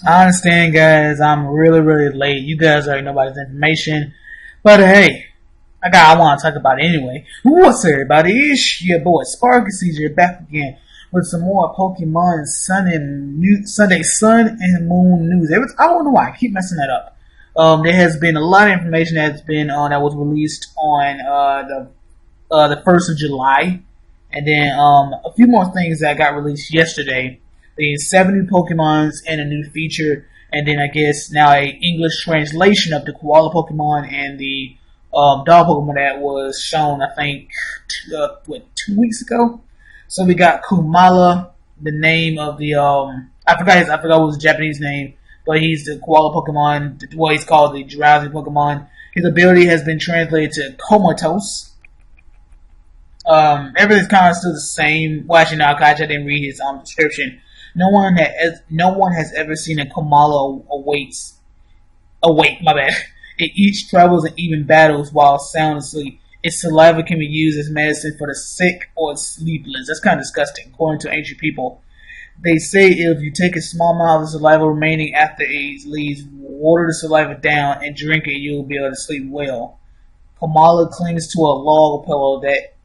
I understand, guys. I'm really, really late. You guys already know about this information. But hey, I want to talk about it anyway. What's up, everybody? It's your boy Sparky Caesar back again with some more Pokemon Sunday Sun and Moon news. I don't know why I keep messing that up. There has been a lot of information that was released on the 1st of July, and then a few more things that got released yesterday. There's 7 new Pokemons and a new feature, and then I guess now a English translation of the Koala Pokemon and the dog Pokemon that was shown, I think, 2 weeks ago. So we got Kumala, the name of the I forgot what was the Japanese name, but he's the Koala Pokemon. Well, he's called the Drowsy Pokemon. His ability has been translated to Comatose. Everything's kind of still the same. Well, actually, no, I didn't read his description. No one has ever seen a Komala awake. My bad. It each travels and even battles while sound asleep. Its saliva can be used as medicine for the sick or sleepless. That's kind of disgusting, according to ancient people. They say if you take a small amount of the saliva remaining after it leaves, water the saliva down and drink it, you'll be able to sleep well. Komala clings to a log pillow that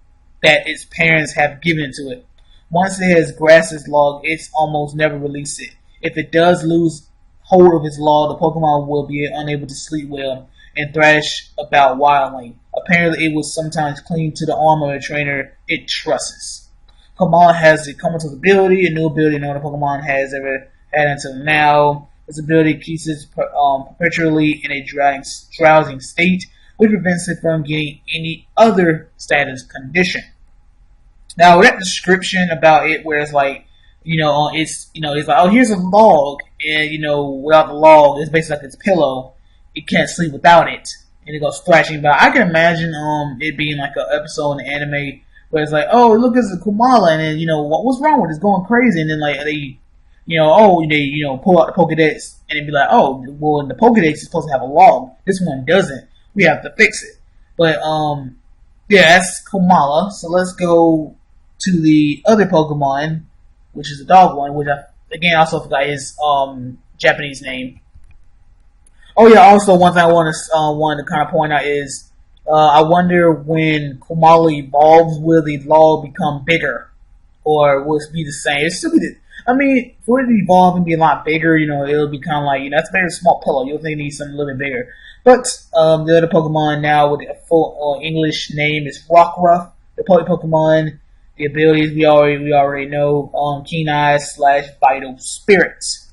its parents have given to it. Once it has grasped its log, it's almost never release it. If it does lose hold of its log, the Pokemon will be unable to sleep well and thrash about wildly. Apparently, it will sometimes cling to the arm of a trainer it trusts. Komala has the Comatose ability, a new ability no other Pokemon has ever had until now. This ability keeps it perpetually in a drowsing state, which prevents it from getting any other status condition. Now, that description about it, where it's like, it's like, oh, here's a log, and without the log, it's basically like its pillow. It can't sleep without it, and it goes thrashing about. I can imagine it being like an episode in the anime where it's like, oh, look, it's a Kumala, and then what's wrong with it? It's going crazy, and then like they pull out the Pokedex and be like, oh, well, the Pokedex is supposed to have a log. This one doesn't. We have to fix it. But yeah, that's Komala. So let's go to the other Pokemon, which is the dog one, which I again also forgot his Japanese name. Oh yeah, also one thing I wanted to kind of point out is I wonder when Komala evolves, will the log become bigger, or will it be the same? It's still be for it to evolve and be a lot bigger, it'll be kind of like that's a very small pillow. You'll think it needs something a little bit bigger. But the other Pokemon now with a full English name is Rockruff, the Pokemon. The abilities we already know. Keen Eyes / Vital Spirits.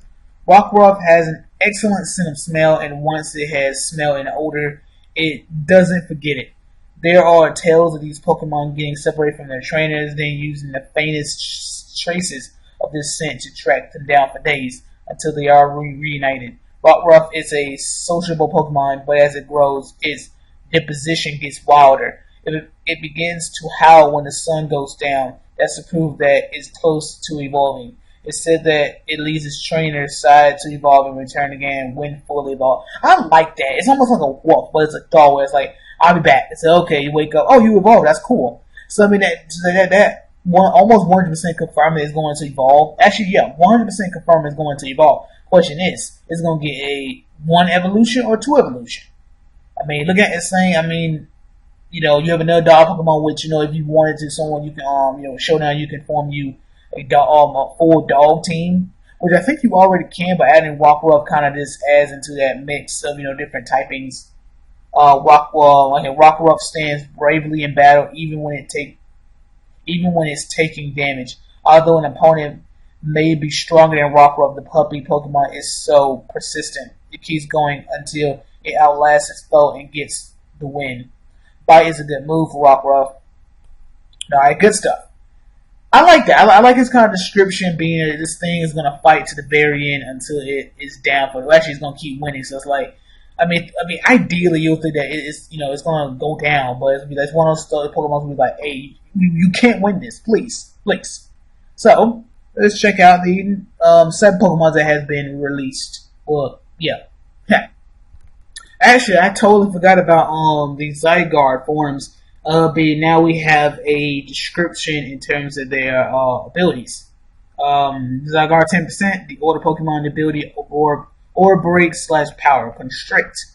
Rockruff has an excellent sense of smell, and once it has smell and odor, it doesn't forget it. There are tales of these Pokemon getting separated from their trainers, then using the faintest traces of this scent to track them down for days until they are reunited. Rockruff is a sociable Pokemon, but as it grows, its disposition gets wilder. It begins to howl when the sun goes down. That's to prove that it's close to evolving. It's said that it leaves its trainer's side to evolve and return again when fully evolved. I like that. It's almost like a wolf, but it's a dog where it's like, I'll be back. It's like, okay, you wake up, oh, you evolved. That's cool. So I mean that almost 100% confirmed it's going to evolve. Actually, yeah, 100% confirmed it's going to evolve. Question is it going to get a 1 evolution or 2 evolution? I mean, look at it saying, you have another dog Pokemon, which, if you wanted to, someone you can, Showdown, you can form you a full dog team, which I think you already can, but adding Rockruff kind of just adds into that mix of, different typings. Rockruff stands bravely in battle, even when it's taking damage. Although an opponent may be stronger than Rockruff, the puppy Pokemon is so persistent. It keeps going until it outlasts its foe and gets the win. Bite is a good move for Rockruff. Alright, good stuff. I like that. I like his kind of description being that this thing is going to fight to the very end until it is down for it. Actually, it's going to keep winning. So it's like, ideally you'll think that it's going to go down, but it's one of those Pokemon who's like, hey, you can't win this, please. So let's check out the 7 Pokemon that has been released. Well, yeah. Actually, I totally forgot about the Zygarde forms. But now we have a description in terms of their abilities. Zygarde 10%, the order Pokemon ability or break/power constrict.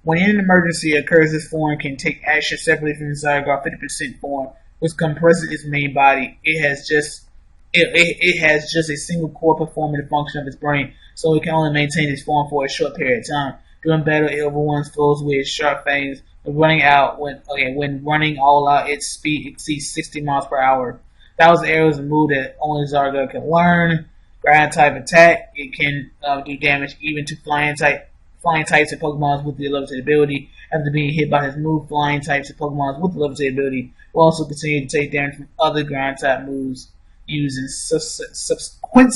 When an emergency occurs, this form can take action separately from the Zygarde 50% form, which compresses its main body. It has just a single core performing the function of its brain, so it can only maintain its form for a short period of time. During battle, it overruns foes with its sharp fangs. When running all out, its speed exceeds 60 miles per hour. Thousand Arrows is a move that only Zygarde can learn. Ground type attack. It can do damage even to flying types of Pokemon with the levitated ability. After being hit by his move, flying types of Pokemon with the levitated ability will also continue to take damage from other ground type moves used in subsequent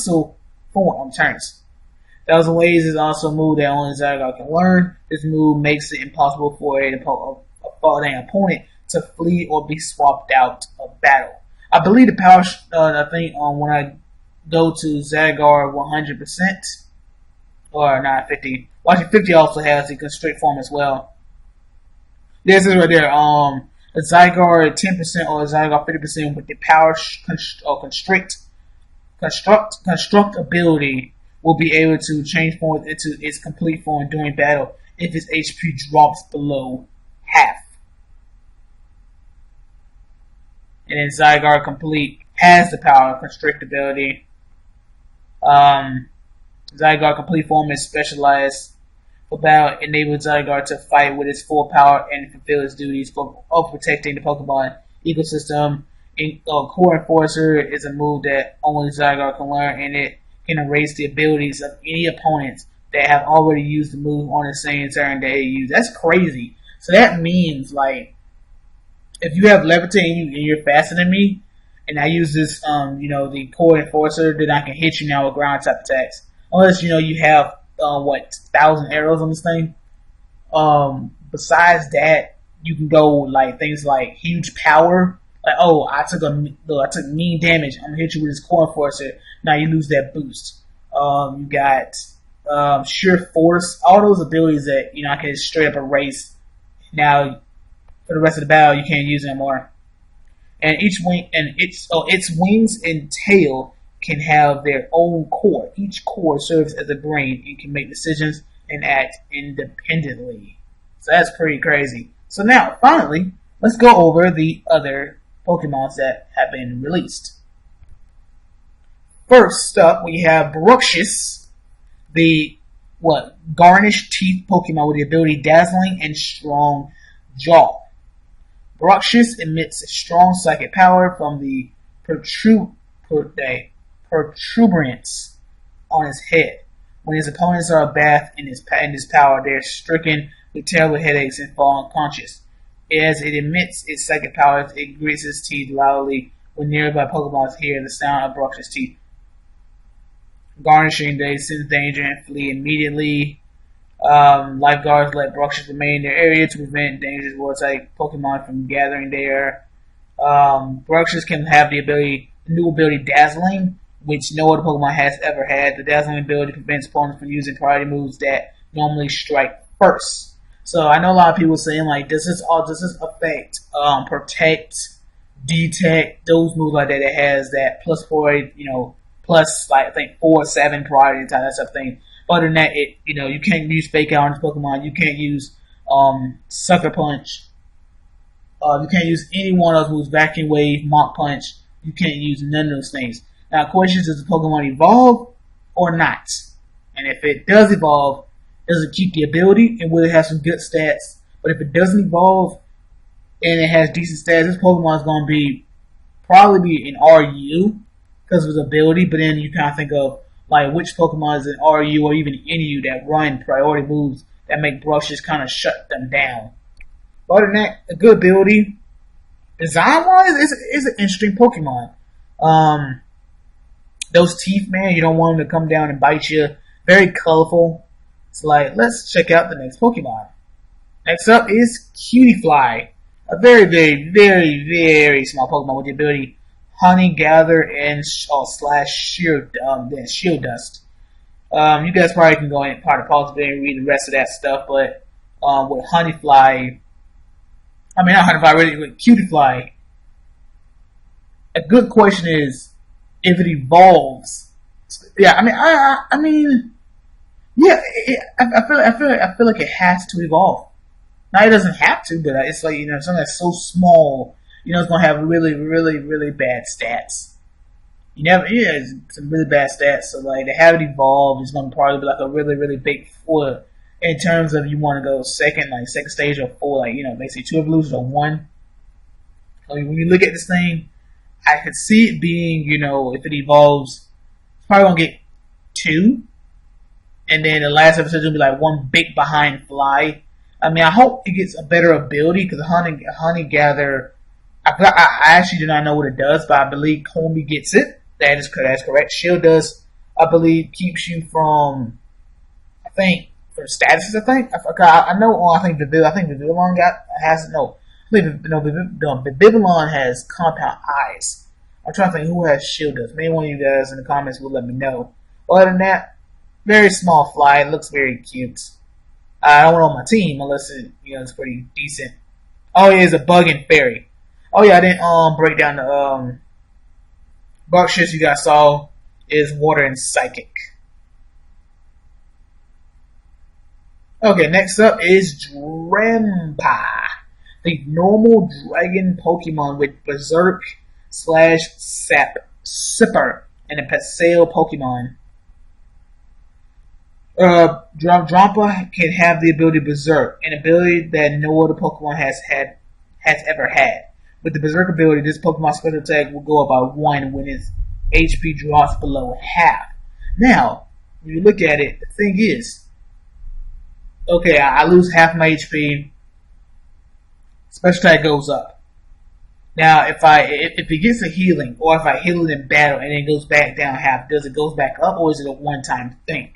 form turns. Thousand Waves is also a move that only Zygarde can learn. This move makes it impossible for an opponent to flee or be swapped out of battle. I believe the power, I think when I go to Zygarde 100%, or not 50, watching 50 also has the constrict form as well. This is right there, the Zygarde 10% or Zygarde 50% with the power construct ability will be able to change form into its complete form during battle if its HP drops below half. And then Zygarde Complete has the power of constrict ability. Zygarde Complete form is specialized for battle, enables Zygarde to fight with its full power and fulfill its duties of protecting the Pokemon ecosystem. Core Enforcer is a move that only Zygarde can learn, and it can erase the abilities of any opponents that have already used the move on the same turn that it used. That's crazy. So that means, like, if you have Levitate and you're faster than me, and I use this, the Core Enforcer, then I can hit you now with ground type attacks. Unless, you have, 1,000 arrows on this thing. Besides that, you can go, like, things like huge power. Like, I took mean damage. I'm gonna hit you with this Core Enforcer. Now you lose that boost. You got Sheer Force. All those abilities that, I can straight up erase. Now, for the rest of the battle, you can't use them anymore. And its wings and tail can have their own core. Each core serves as a brain and can make decisions and act independently. So that's pretty crazy. So now, finally, let's go over the other Pokemon that have been released. First up, we have Bruxish, the garnished teeth Pokemon with the ability Dazzling and Strong Jaw. Bruxish emits strong psychic power from the protuberance on his head. When his opponents are bathed in his power, they are stricken with terrible headaches and fall unconscious. As it emits its psychic powers, it grits its teeth loudly when nearby Pokemon hear the sound of Bruxish's teeth. Garnishing, they sense danger and flee immediately. Lifeguards let Bruxish remain in their area to prevent dangerous water-type Pokemon from gathering there. Bruxish can have the new ability Dazzling, which no other Pokemon has ever had. The Dazzling ability prevents opponents from using priority moves that normally strike first. So I know a lot of people saying, like, does this affect protect, detect, those moves like that has that plus 4, plus, like, I think 4 or 7 priority time, that type of thing. Other than that, you can't use Fake Out on this Pokemon. You can't use Sucker Punch. You can't use any one of those Vacuum Wave, Mach Punch. You can't use none of those things. Now, the question is, does the Pokemon evolve or not? And if it does evolve, does it keep the ability and will it have some good stats? But if it doesn't evolve and it has decent stats, this Pokemon is going to probably be an RU because of its ability. But then you kind of think of, like, which Pokemon is an RU or even NU that run priority moves that make Bruxish kind of shut them down. But other than that, a good ability. Design-wise, it's an interesting Pokemon. Those teeth, man, you don't want them to come down and bite you. Very colorful. It's like, let's check out the next Pokemon. Next up is Cutiefly. A very, very, very, very small Pokemon with the ability Honey Gather and Shield Dust. You guys probably can go in part of pause and read the rest of that stuff, but with Honeyfly, not Honeyfly, really, with Cutiefly, a good question is, if it evolves. Yeah, I mean, yeah. I feel like it has to evolve. Now it doesn't have to, but it's like something that's so small. It's gonna have really, really, really bad stats. It's some really bad stats. So like to have it evolve is gonna probably be like a really, really big foot in terms of you want to go second, like second stage or four, like basically two evolutions or one. I mean, when you look at this thing, I could see it being, if it evolves, it's probably gonna get two, and then the last episode is gonna be like one big behind fly. I mean, I hope it gets a better ability because honey gather. I actually do not know what it does, but I believe Combi gets it. That's correct. Shield does, I believe, keeps you from, I think, from statuses. I think I forgot. I know. I think Vivillon has no. I believe no. Vivillon has compound eyes. I'm trying to think who has Shield does. Maybe one of you guys in the comments will let me know. Other than that, very small fly. It looks very cute. I don't want it on my team unless it's pretty decent. Oh, yeah, it's a bug and fairy. Oh yeah, I didn't break down the bark shits you guys saw is water and psychic. Okay, next up is Drampa, the normal dragon Pokemon with Berserk / Sipper and a Paseo Pokemon. Drampa can have the ability Berserk, an ability that no other Pokemon has ever had. With the Berserk ability, this Pokemon's special attack will go up by 1 when its HP drops below half. Now, when you look at it, the thing is, okay, I lose half my HP, special attack goes up. Now, if it gets a healing, or if I heal it in battle and it goes back down half, does it goes back up, or is it a one-time thing?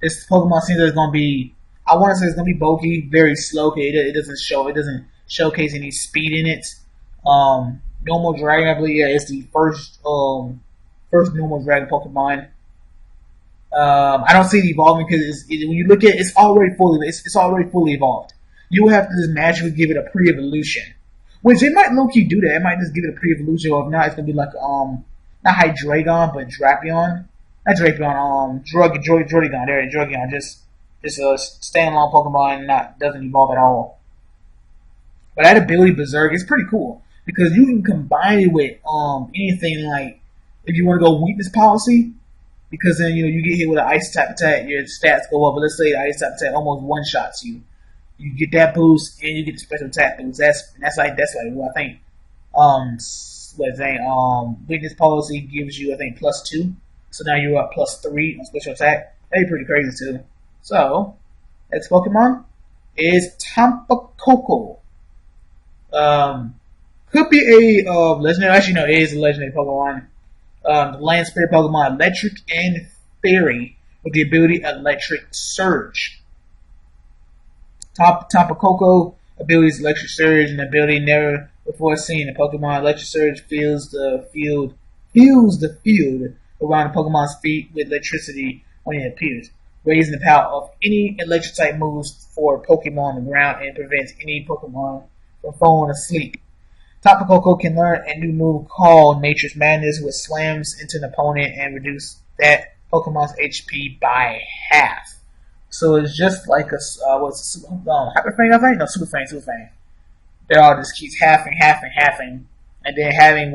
This Pokemon seems like it's going to be, I want to say it's going to be bulky, very slow. It doesn't showcase any speed in it. Normal Dragon, I believe, is the first normal Dragon Pokemon. I don't see it evolving because when you look at it, it's already fully evolved. You have to just magically give it a pre-evolution, which it might low-key do that. It might just give it a pre-evolution, or if not, it's gonna be like not Hydreigon, but Drapion. Not Drapion. Droidon. There, Droidon. Just a standalone Pokemon, doesn't evolve at all. But that ability Berserk is pretty cool because you can combine it with anything, like if you want to go weakness policy, because then you get hit with an ice type attack, your stats go up. But let's say the ice type attack almost one shots you. You get that boost and you get the special attack boost. That's like what I think. Weakness policy gives you, I think, +2. So now you're up +3 on special attack. That'd be pretty crazy too. So next Pokemon is Tapu Koko. Could be a legendary. Actually, no, it is a legendary Pokemon. The land spirit Pokemon, Electric and Fairy, with the ability Electric Surge. Tapu Koko ability is Electric Surge, and the ability never before seen. The Pokemon Electric Surge fills the field around the Pokemon's feet with electricity when it appears, raising the power of any electric type moves for a Pokemon on the ground and prevents any Pokemon from falling asleep. Tapu Koko can learn a new move called Nature's Madness, which slams into an opponent and reduces that Pokemon's HP by half. So it's just like Hyper Fang, I think? No, Super Fang. They all just keeps halving, and then having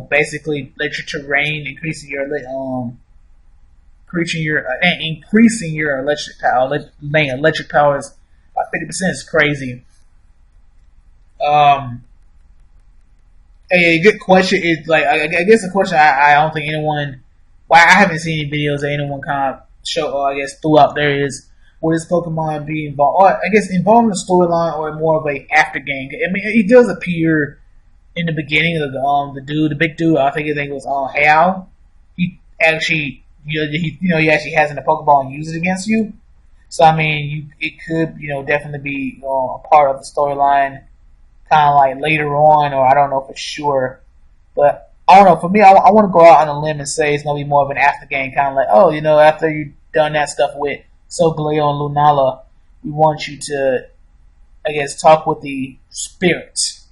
basically electric terrain, increasing your electric power. Electric power is by 50% is crazy. A good question is I guess the question I don't think anyone. Well, I haven't seen any videos that anyone kind of show. I guess threw out there is will this Pokemon be involved? Or I guess involved in the storyline or more of a after game. I mean, he does appear in the beginning of the big dude. I think his name was Hao. He actually he actually has in the Pokeball and uses it against you. So I mean, it could definitely be a part of the storyline. Kind of like later on, or I don't know for sure, but I don't know. For me, I want to go out on a limb and say it's gonna be more of an after game, kind of like after you've done that stuff with Solgaleo and Lunala, we want you to, I guess, talk with the spirits.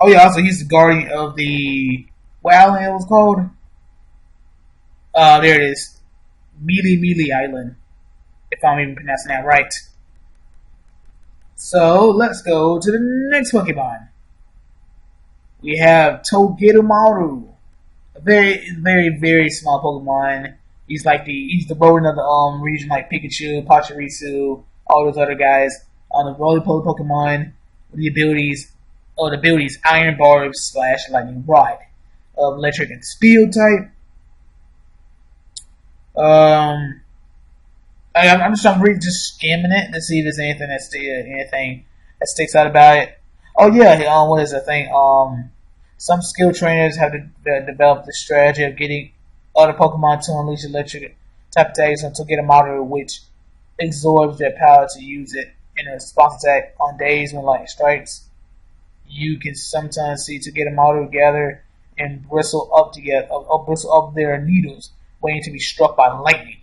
Oh yeah, also he's the guardian of the What island it was called? There it is. Mealy Mealy Island. If I'm even pronouncing that right. So let's go to the next Pokemon. We have Togedemaru. A very small Pokemon. He's the rodent of the region like Pikachu, Pachirisu, all those other guys. On the roly poly Pokemon with the abilities Iron Barb / Lightning Rod. Electric and Steel type. I'm just skimming it to see if there's anything that sticks out about it. Oh yeah, what is the thing? Some skill trainers have developed the strategy of getting other Pokemon to unleash electric type attacks until get a model which absorbs their power to use it in a response attack on days when lightning strikes. You can sometimes see to get a model gather and bristle up their needles, waiting to be struck by lightning.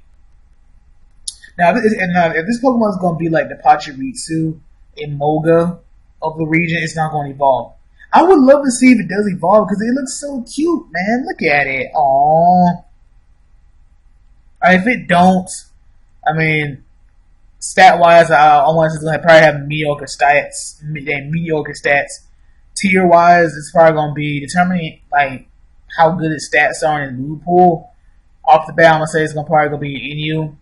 Now, if this Pokemon is going to be like the Pachirisu Emolga of the region, it's not going to evolve. I would love to see if it does evolve because it looks so cute, man. Look at it. Aww. If it don't, I mean, stat-wise, I want to probably have mediocre stats. Tier-wise, it's probably going to be determining like how good its stats are in the move pool. Off the bat, I'm gonna say it's probably gonna be Inu.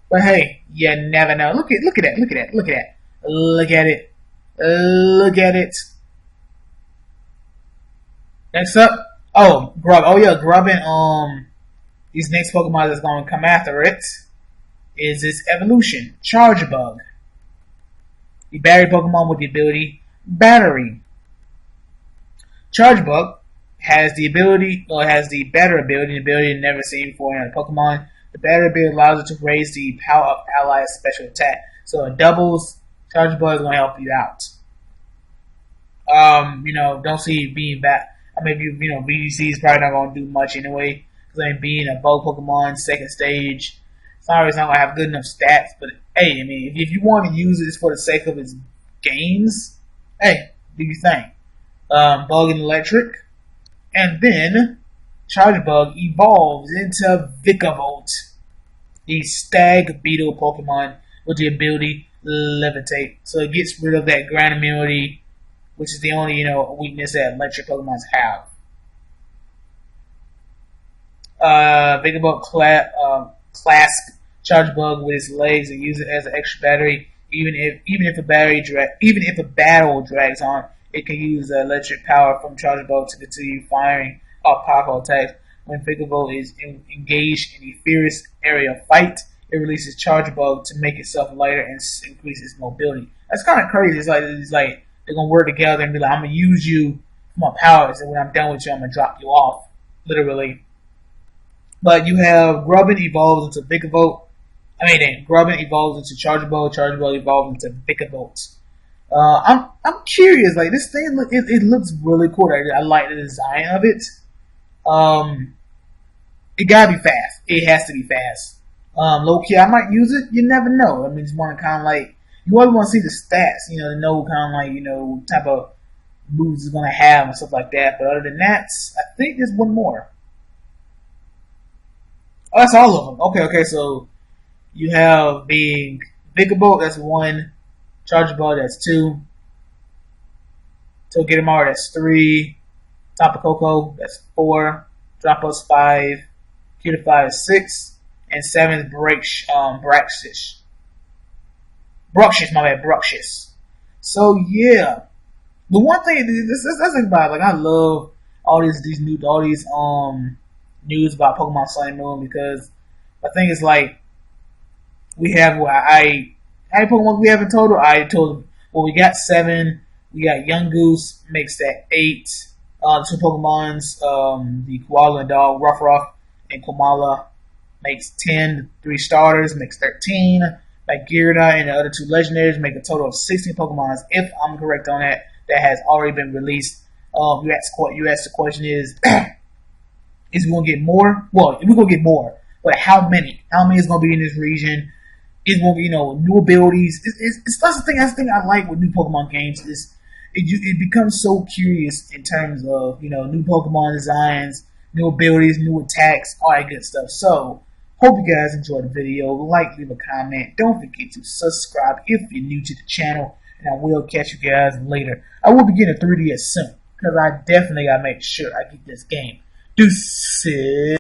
But hey, you never know. Look at that. Look at it. Next up, Grub. Oh yeah, Grubbin. These next Pokemon that's gonna come after it is its evolution, Charge Bug. The battery Pokemon with the ability Battery. Charge Bug has the better ability never seen before in a Pokemon. The better ability allows it to raise the power of allies' special attack. So it doubles. Charge Bug is going to help you out. Don't see it being bad. I mean, VGC is probably not going to do much anyway. Because being a Vogue Pokemon, second stage, it's not going to have good enough stats. But hey, I mean, if you want to use it for the sake of its games, hey, do your thing. Bug and Electric. And then Charge Bug evolves into Vikavolt, the Stag Beetle Pokemon with the ability Levitate. So it gets rid of that ground immunity, which is the only weakness that electric Pokemons have. Vikavolt clasp Charge Bug with its legs and use it as an extra battery. Even if a battle drags on, it can use electric power from Charge Bug to continue firing off powerful attacks. When Vikavolt is engaged in a fierce area of fight, it releases Charge Bug to make itself lighter and increase its mobility. That's kind of crazy. It's like they're gonna work together and be like, I'm gonna use you for my powers, and when I'm done with you, I'm gonna drop you off, literally. But you have Grubbin evolves into Vikavolt. Grubbin evolves into Charge Bug. Charge Bug evolves into Vikavolt. I'm curious. Like this thing, it looks really cool. I like the design of it. It gotta be fast. It has to be fast. Low key, I might use it. You never know. I mean, just want to kind of like you always want to see the stats. To know kind of like type of moves it's gonna have and stuff like that. But other than that, I think there's one more. Oh, that's all of them. Okay. So you have being Vikavolt, that's 1. Charge Bug, that's 2. Togedemaru, that's 3. Tapu Koko, that's 4. Dropos, 5. Cutiefly is 6. And 7 is Bruxish. Bruxish. So yeah. The one thing that's thing about it, like I love all these news about Pokemon Sun and Moon because the thing is like we have how many Pokemon we have in total? I told them we got 7. We got Young Goose makes that 8. 2 Pokemons, the Koala and Dog, Rough and Komala makes 10. 3 starters makes 13. Like Gyarados and the other 2 legendaries make a total of 16 Pokemons. If I'm correct on that has already been released. You asked the question is we going to get more? Well, we're going to get more, but how many? How many is going to be in this region? Is going to be new abilities. That's the thing I like with new Pokemon games is it becomes so curious in terms of new Pokemon designs, new abilities, new attacks, all that good stuff. So hope you guys enjoyed the video. Like, leave a comment. Don't forget to subscribe if you're new to the channel, and I will catch you guys later. I will be getting a 3DS soon because I definitely gotta make sure I get this game. Deuces.